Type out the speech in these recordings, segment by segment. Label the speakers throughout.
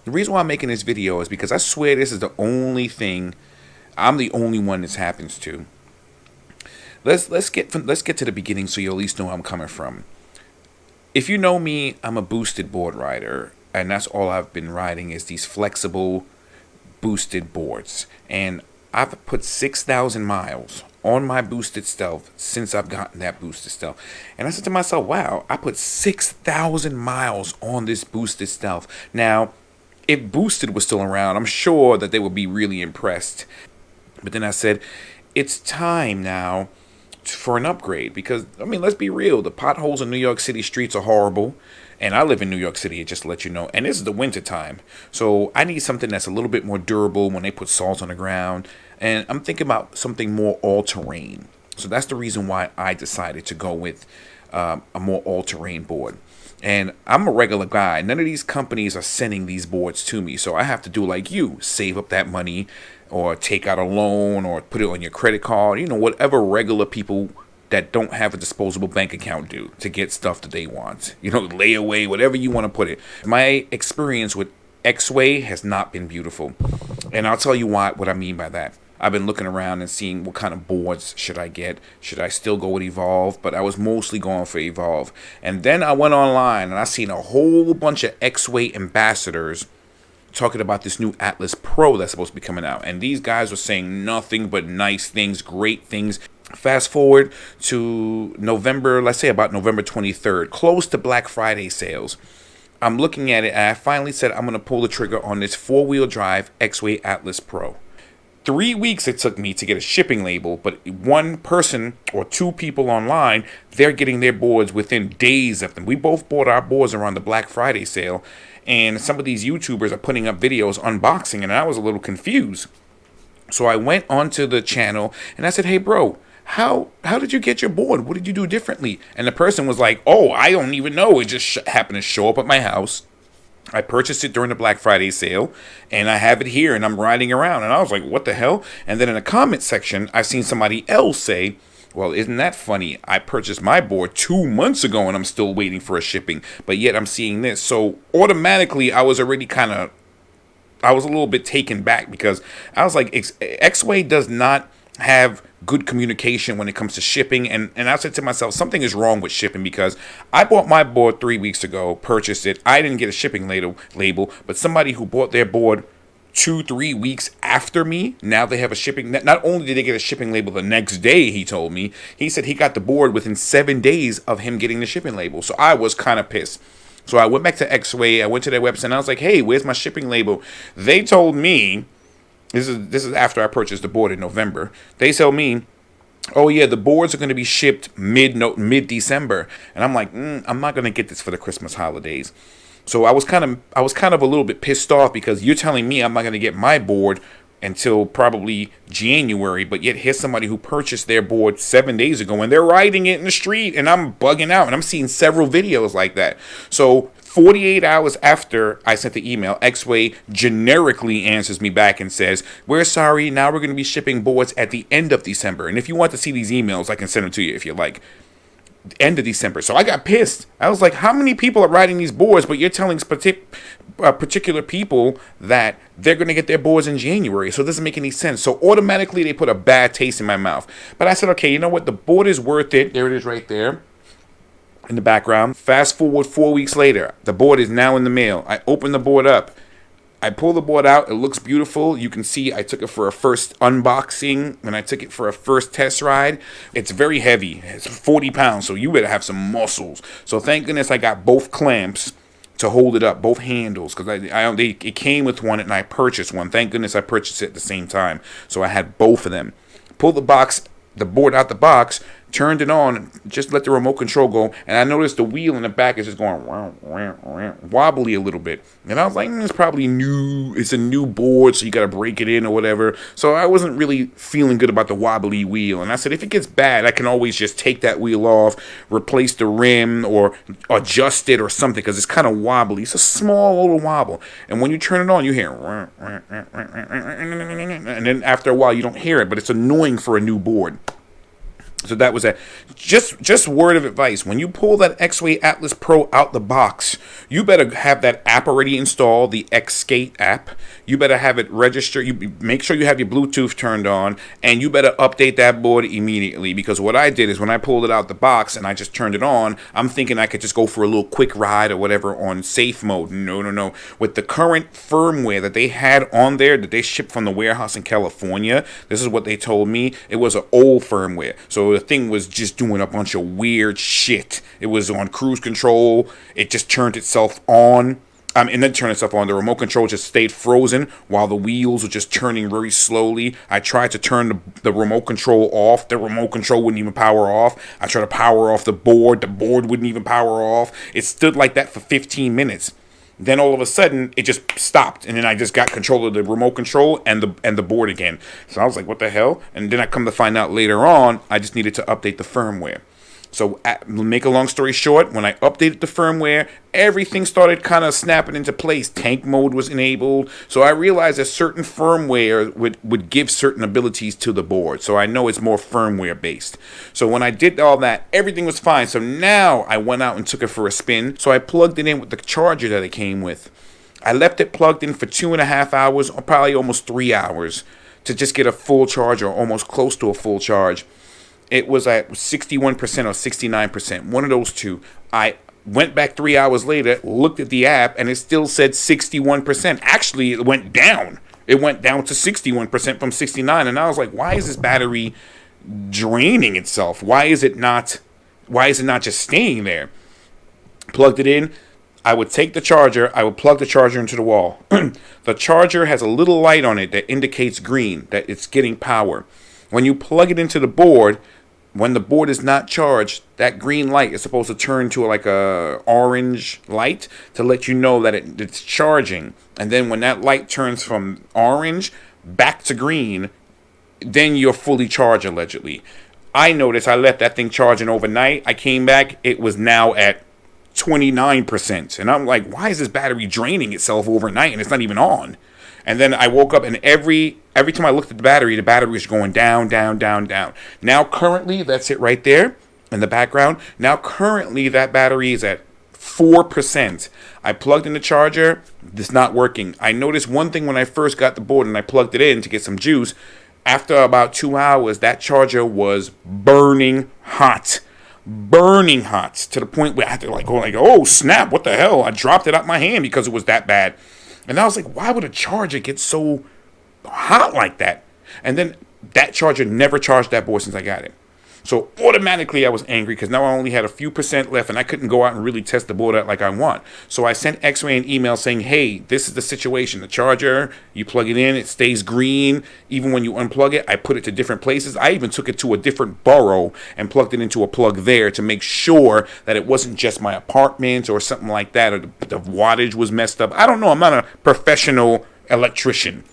Speaker 1: The reason why I'm making this video is because I swear this is the only thing, I'm the only one this happens to. Let's get to the beginning so you at least know where I'm coming from. If you know me, I'm a boosted board rider, and that's all I've been riding is these flexible boosted boards. And I've put 6,000 miles on my boosted stealth since I've gotten that boosted stealth. And I said to myself, wow, I put 6,000 miles on this boosted stealth. Now, if boosted was still around, I'm sure that they would be really impressed. But then I said, it's time now for an upgrade because, I mean, let's be real. The potholes in New York City streets are horrible. And I live in New York City, just to let you know. And this is the winter time. So I need something that's a little bit more durable when they put salt on the ground. And I'm thinking about something more all-terrain. So that's the reason why I decided to go with a more all-terrain board. And I'm a regular guy. None of these companies are sending these boards to me. So I have to do like you, save up that money or take out a loan or put it on your credit card. You know, whatever regular people that don't have a disposable bank account do to get stuff that they want. You know, layaway, whatever you want to put it. My experience with Exway has not been beautiful. And I'll tell you what I mean by that. I've been looking around and seeing what kind of boards should I get. Should I still go with Evolve? But I was mostly going for Evolve. And then I went online and I seen a whole bunch of Exway ambassadors talking about this new Atlas Pro that's supposed to be coming out. And these guys were saying nothing but nice things, great things. Fast forward to November, let's say about November 23rd, close to Black Friday sales. I'm looking at it and I finally said I'm going to pull the trigger on this 4-wheel drive Exway Atlas Pro. 3 weeks it took me to get a shipping label, but one person or two people online, they're getting their boards within days of them. We both bought our boards around the Black Friday sale, and some of these YouTubers are putting up videos unboxing, and I was a little confused. So I went onto the channel and I said, hey bro, how did you get your board? What did you do differently? And the person was like, oh, I don't even know. It just happened to show up at my house. I purchased it during the Black Friday sale, and I have it here, and I'm riding around. And I was like, what the hell? And then in the comment section, I seen somebody else say, well, isn't that funny? I purchased my board 2 months ago, and I'm still waiting for a shipping. But yet I'm seeing this. So automatically, I was a little bit taken back because I was like, Exway does not have good communication when it comes to shipping, and I said to myself, something is wrong with shipping because I bought my board 3 weeks ago, purchased it. I didn't get a shipping label, but somebody who bought their board 2-3 weeks after me, now they have a shipping. Not only did they get a shipping label the next day, he told me, he said he got the board within 7 days of him getting the shipping label. So I was kind of pissed. So I went back to Exway, I went to their website, and I was like, hey, where's my shipping label? They told me, this is after I purchased the board in November. They tell me, oh yeah, the boards are going to be shipped mid-December, and I'm like, I'm not going to get this for the Christmas holidays. So I was kind of a little bit pissed off because you're telling me I'm not going to get my board until probably January, but yet here's somebody who purchased their board 7 days ago and they're riding it in the street, and I'm bugging out, and I'm seeing several videos like that. So 48 hours after I sent the email, Exway generically answers me back and says, we're sorry, now we're going to be shipping boards at the end of December. And if you want to see these emails, I can send them to you if you like. End of December. So I got pissed. I was like, how many people are riding these boards, but you're telling particular people that they're going to get their boards in January? So it doesn't make any sense. So automatically they put a bad taste in my mouth. But I said, okay, you know what? The board is worth it. There it is right there in the background. Fast forward 4 weeks later, the board is now in the mail. I open the board up. I pull the board out. It looks beautiful. You can see I took it for a first unboxing and I took it for a first test ride. It's very heavy. It's 40 pounds, so you better have some muscles. So thank goodness I got both clamps to hold it up, both handles, because it came with one and I purchased one. Thank goodness I purchased it at the same time. So I had both of them. Pull the board out the box, turned it on, just let the remote control go, and I noticed the wheel in the back is just going wobbly a little bit. And I was like, it's probably new. It's a new board, so you got to break it in or whatever. So I wasn't really feeling good about the wobbly wheel. And I said, if it gets bad, I can always just take that wheel off, replace the rim, or adjust it or something, because it's kind of wobbly. It's a small little wobble. And when you turn it on, you hear, and then after a while, you don't hear it, but it's annoying for a new board. So that was that. Just word of advice: when you pull that Exway Atlas Pro out the box, you better have that app already installed, the Xskate app. You better have it registered. You make sure you have your Bluetooth turned on, and you better update that board immediately. Because what I did is when I pulled it out the box and I just turned it on, I'm thinking I could just go for a little quick ride or whatever on safe mode. No, no, no. With the current firmware that they had on there that they shipped from the warehouse in California, this is what they told me. It was an old firmware, so the thing was just doing a bunch of weird shit. It was on cruise control. It just turned itself on. And then turned itself on. The remote control just stayed frozen while the wheels were just turning very slowly. I tried to turn the remote control off. The remote control wouldn't even power off. I tried to power off the board. The board wouldn't even power off. It stood like that for 15 minutes. Then all of a sudden, it just stopped, and then I just got control of the remote control and the board again. So I was like, what the hell? And then I come to find out later on, I just needed to update the firmware. So make a long story short, when I updated the firmware, everything started kind of snapping into place. Tank mode was enabled. So I realized that certain firmware would give certain abilities to the board. So I know it's more firmware based. So when I did all that, everything was fine. So now I went out and took it for a spin. So I plugged it in with the charger that it came with. I left it plugged in for 2.5 hours, or probably almost 3 hours, to just get a full charge, or almost close to a full charge. It was at 61% or 69%, one of those two. I went back 3 hours later, looked at the app, and it still said 61%. Actually, it went down. It went down to 61% from 69, and I was like, why is this battery draining itself? Why is it not just staying there? Plugged it in. I would take the charger. I would plug the charger into the wall. The charger has a little light on it that indicates green, that it's getting power. When you plug it into the board, when the board is not charged, that green light is supposed to turn to like a orange light to let you know that it's charging. And then when that light turns from orange back to green, then you're fully charged allegedly. I noticed I left that thing charging overnight. I came back, it was now at 29%. And I'm like, why is this battery draining itself overnight and it's not even on? And then I woke up, and every time I looked at the battery was going down, down, down, down. Now currently, that's it right there in the background. Now currently, that battery is at 4%. I plugged in the charger. It's not working. I noticed one thing when I first got the board and I plugged it in to get some juice. After about 2 hours, that charger was burning hot. Burning hot to the point where I had to go oh snap, what the hell? I dropped it out my hand because it was that bad. And I was like, why would a charger get so hot like that? And then that charger never charged that board since I got it. So automatically I was angry because now I only had a few percent left and I couldn't go out and really test the board out like I want. So I sent Exway an email saying, hey, this is the situation. The charger, you plug it in, it stays green. Even when you unplug it, I put it to different places. I even took it to a different borough and plugged it into a plug there to make sure that it wasn't just my apartment or something like that, or the wattage was messed up. I don't know. I'm not a professional electrician.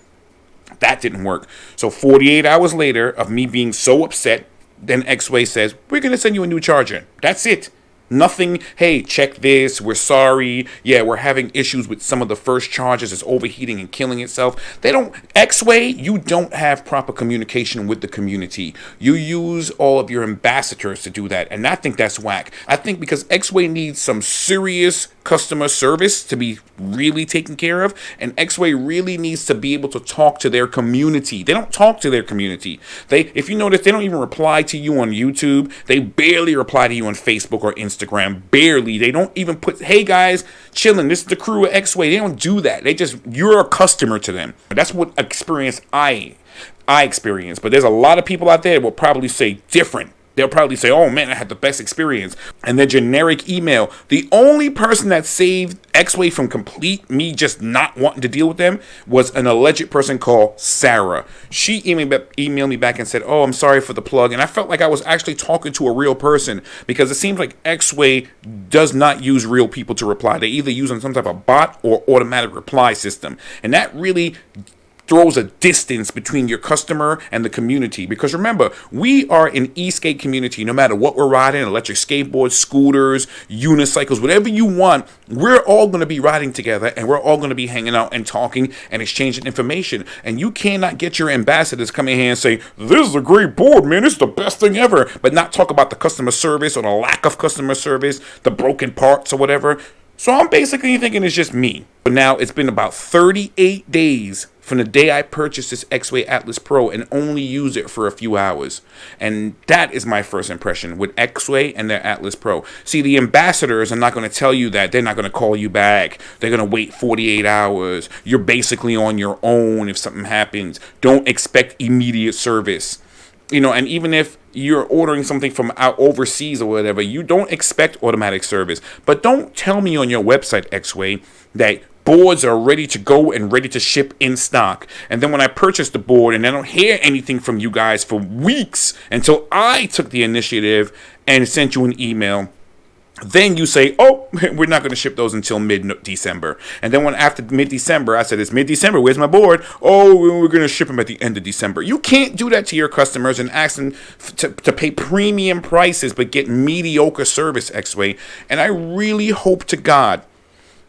Speaker 1: That didn't work. So 48 hours later of me being so upset, then Exway says, we're going to send you a new charger. That's it. Nothing, hey, check this, we're sorry. Yeah, we're having issues with some of the first chargers. It's overheating and killing itself. Exway, you don't have proper communication with the community. You use all of your ambassadors to do that, and I think that's whack. I think because Exway needs some serious customer service to be really taken care of, and Exway really needs to be able to talk to their community. They don't talk to their community. If you notice, they don't even reply to you on YouTube. They barely reply to you on Facebook or Instagram. Barely. They don't even put, hey guys, chilling, this is the crew of Exway. They don't do that. You're a customer to them. That's what experience I experienced. But there's a lot of people out there that will probably say different. They'll probably say, oh man, I had the best experience. And their generic email. The only person that saved Exway from just not wanting to deal with them was an alleged person called Sarah. She emailed me back and said, oh, I'm sorry for the plug. And I felt like I was actually talking to a real person, because it seems like Exway does not use real people to reply. They either use some type of bot or automatic reply system. And that really throws a distance between your customer and the community. Because remember, we are an e-skate community. No matter what we're riding, electric skateboards, scooters, unicycles, whatever you want, we're all going to be riding together, and we're all going to be hanging out and talking and exchanging information. And you cannot get your ambassadors come in here and say, this is a great board, man, this is the best thing ever, but not talk about the customer service or the lack of customer service, the broken parts or whatever. So I'm basically thinking it's just me. But now it's been about 38 days from the day I purchased this Exway Atlas Pro and only use it for a few hours. And that is my first impression with Exway and their Atlas Pro. See, the ambassadors are not going to tell you that. They're not going to call you back. They're going to wait 48 hours. You're basically on your own if something happens. Don't expect immediate service. You know, and even if you're ordering something from out overseas or whatever, you don't expect automatic service. But don't tell me on your website, Exway, that boards are ready to go and ready to ship in stock. And then when I purchase the board and I don't hear anything from you guys for weeks until I took the initiative and sent you an email, then you say, oh, we're not going to ship those until mid-December. And then when after mid-December, I said, it's mid-December, where's my board? Oh, we're going to ship them at the end of December. You can't do that to your customers and ask them to pay premium prices but get mediocre service, Exway. And I really hope to God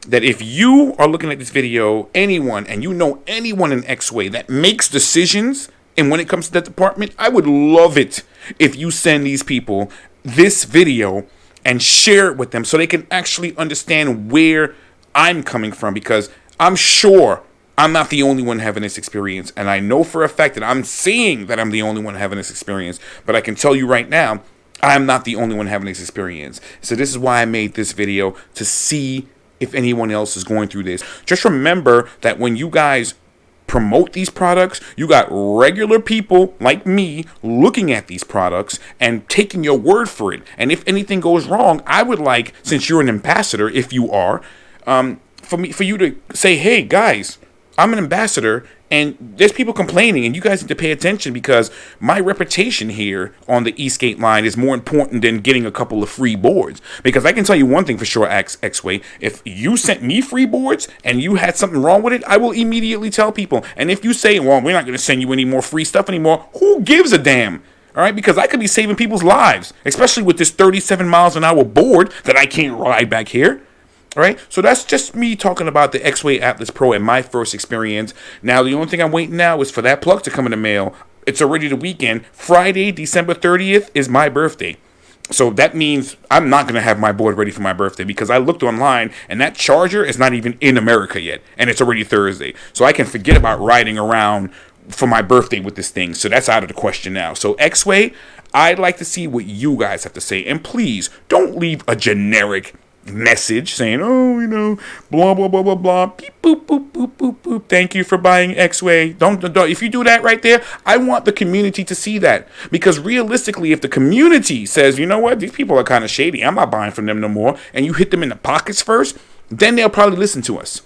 Speaker 1: that if you are looking at this video, anyone, and you know anyone in Exway that makes decisions, and when it comes to that department, I would love it if you send these people this video and share it with them so they can actually understand where I'm coming from, because I'm sure I'm not the only one having this experience, and I know for a fact that I'm saying that I'm the only one having this experience, but I can tell you right now, I'm not the only one having this experience. So this is why I made this video, to see if anyone else is going through this. Just remember that when you guys promote these products, you got regular people like me looking at these products and taking your word for it. And if anything goes wrong, I would like, since you're an ambassador, if you are, for you to say, hey guys, I'm an ambassador and there's people complaining and you guys need to pay attention, because my reputation here on the e-skate line is more important than getting a couple of free boards. Because I can tell you one thing for sure, Exway, if you sent me free boards and you had something wrong with it, I will immediately tell people. And if you say, well, we're not going to send you any more free stuff anymore, who gives a damn? All right, because I could be saving people's lives, especially with this 37 miles an hour board that I can't ride back here. All right, so that's just me talking about the Exway Atlas Pro and my first experience. Now, the only thing I'm waiting now is for that plug to come in the mail. It's already the weekend. Friday, December 30th is my birthday. So that means I'm not going to have my board ready for my birthday, because I looked online and that charger is not even in America yet. And it's already Thursday. So I can forget about riding around for my birthday with this thing. So that's out of the question now. So Exway, I'd like to see what you guys have to say. And please don't leave a generic message saying, oh, you know, blah blah blah blah blah, beep boop boop boop boop boop, thank you for buying Exway. Don't if you do that right there, I want the community to see that, because realistically, if the community says, you know what, these people are kind of shady, I'm not buying from them no more, and you hit them in the pockets first, then they'll probably listen to us.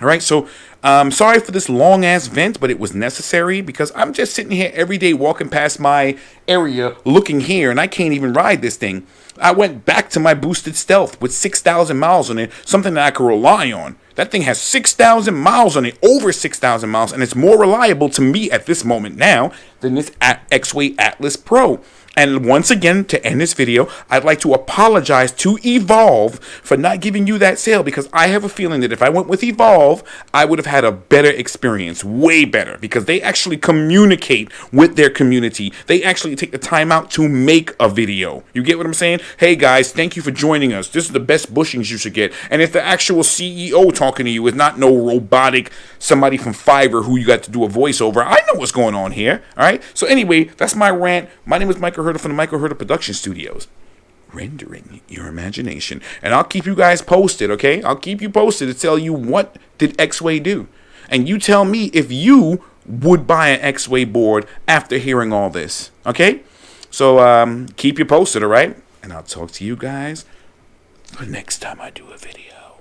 Speaker 1: All right, so sorry for this long ass vent, but it was necessary, because I'm just sitting here every day walking past my area looking here, and I can't even ride this thing. I went back to my boosted Stealth with 6,000 miles on it, something that I could rely on. That thing has 6,000 miles on it, over 6,000 miles, and it's more reliable to me at this moment now than this Exway Atlas Pro. And once again, to end this video, I'd like to apologize to Evolve for not giving you that sale, because I have a feeling that if I went with Evolve, I would have had a better experience, way better, because they actually communicate with their community. They actually take the time out to make a video. You get what I'm saying? Hey guys, thank you for joining us. This is the best bushings you should get. And if the actual CEO talking to you is not no robotic somebody from Fiverr who you got to do a voiceover, I know what's going on here. All right. So anyway, that's my rant. My name is Michael Herter from the Michael Herter Production Studios, rendering your imagination. And I'll keep you guys posted, okay? I'll keep you posted to tell you what did Exway do. And you tell me if you would buy an Exway board after hearing all this, okay? So keep you posted, all right? And I'll talk to you guys the next time I do a video.